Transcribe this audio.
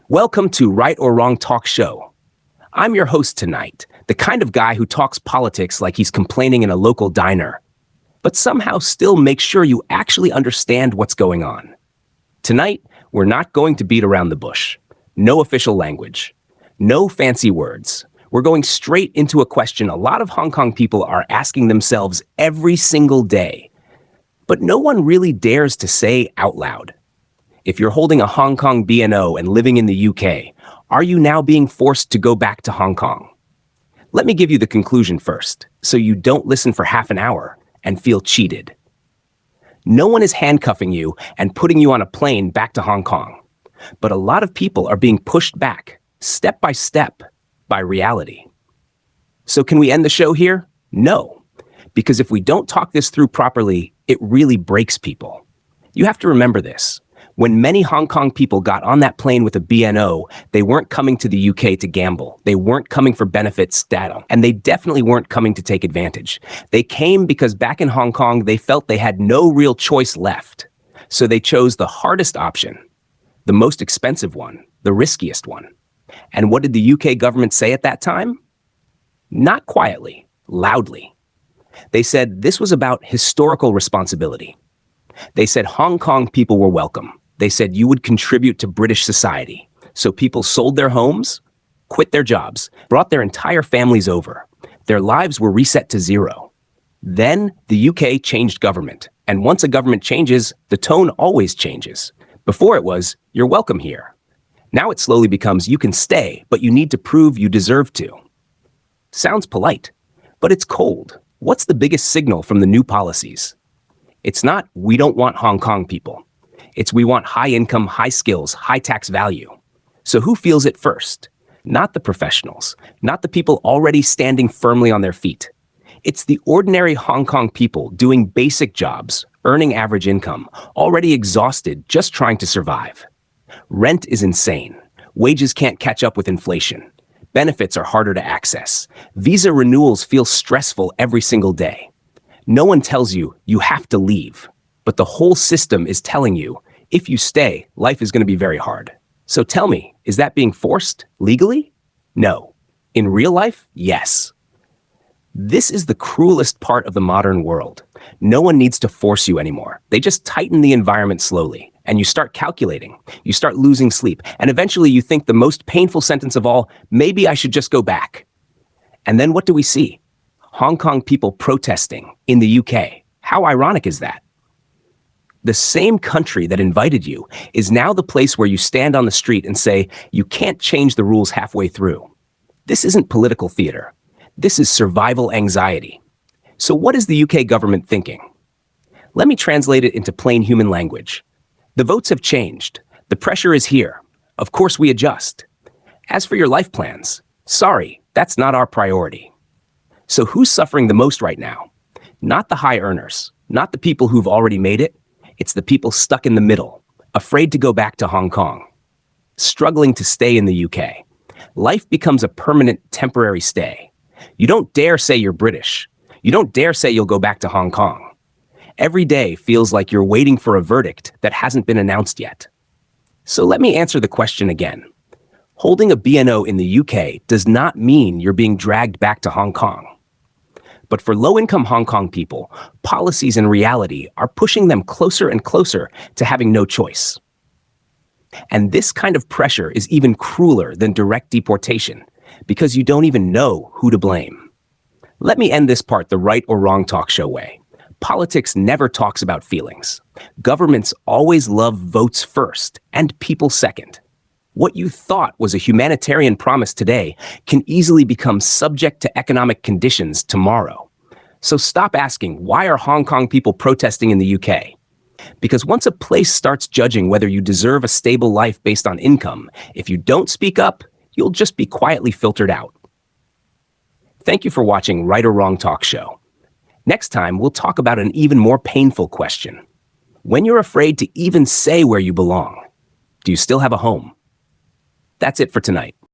Welcome to Right or Wrong Talk Show. I'm your host tonight, the kind of guy who talks politics like he's complaining in a local diner, but somehow still makes sure you actually understand what's going on. Tonight, we're not going to beat around the bush. No official language. No fancy words. We're going straight into a question a lot of Hong Kong people are asking themselves every single day, but no one really dares to say out loud. If you're holding a Hong Kong BNO and living in the UK, are you now being forced to go back to Hong Kong? Let me give you the conclusion first, so you don't listen for half an hour and feel cheated. No one is handcuffing you and putting you on a plane back to Hong Kong, but a lot of people are being pushed back, step by step, by reality. So can we end the show here? No, because if we don't talk this through properly, it really breaks people. You have to remember this. When many Hong Kong people got on that plane with a BNO, they weren't coming to the UK to gamble. They weren't coming for benefits, data, and they definitely weren't coming to take advantage. They came because back in Hong Kong, they felt they had no real choice left. So they chose the hardest option, the most expensive one, the riskiest one. And what did the UK government say at that time? Not quietly, loudly. They said this was about historical responsibility. They said Hong Kong people were welcome. They said you would contribute to British society. So people sold their homes, quit their jobs, brought their entire families over. Their lives were reset to zero. Then the UK changed government. And once a government changes, the tone always changes. Before it was, you're welcome here. Now it slowly becomes, you can stay, but you need to prove you deserve to. Sounds polite, but it's cold. What's the biggest signal from the new policies? It's not, we don't want Hong Kong people. It's we want high income, high skills, high tax value. So who feels it first? Not the professionals, not the people already standing firmly on their feet. It's the ordinary Hong Kong people doing basic jobs, earning average income, already exhausted just trying to survive. Rent is insane. Wages can't catch up with inflation. Benefits are harder to access. Visa renewals feel stressful every single day. No one tells you you have to leave, but the whole system is telling you, if you stay, life is going to be very hard. So tell me, is that being forced legally? No. In real life? Yes. This is the cruelest part of the modern world. No one needs to force you anymore. They just tighten the environment slowly, and you start calculating. You start losing sleep, and eventually you think the most painful sentence of all, maybe I should just go back. And then what do we see? Hong Kong people protesting in the UK. How ironic is that? The same country that invited you is now the place where you stand on the street and say, you can't change the rules halfway through. This isn't political theater. This is survival anxiety. So what is the UK government thinking? Let me translate it into plain human language. The votes have changed. The pressure is here. Of course we adjust. As for your life plans, sorry, that's not our priority. So who's suffering the most right now? Not the high earners, not the people who've already made it. It's the people stuck in the middle, afraid to go back to Hong Kong, struggling to stay in the UK. Life becomes a permanent, temporary stay. You don't dare say you're British. You don't dare say you'll go back to Hong Kong. Every day feels like you're waiting for a verdict that hasn't been announced yet. So let me answer the question again. Holding a BNO in the UK does not mean you're being dragged back to Hong Kong. But for low-income Hong Kong people, policies and reality are pushing them closer and closer to having no choice. And this kind of pressure is even crueler than direct deportation, because you don't even know who to blame. Let me end this part the right or wrong talk show way. Politics never talks about feelings. Governments always love votes first and people second. What you thought was a humanitarian promise today can easily become subject to economic conditions tomorrow. So stop asking, why are Hong Kong people protesting in the UK? Because once a place starts judging whether you deserve a stable life based on income, if you don't speak up, you'll just be quietly filtered out. Thank you for watching Right or Wrong Talk Show. Next time, we'll talk about an even more painful question. When you're afraid to even say where you belong, do you still have a home? That's it for tonight.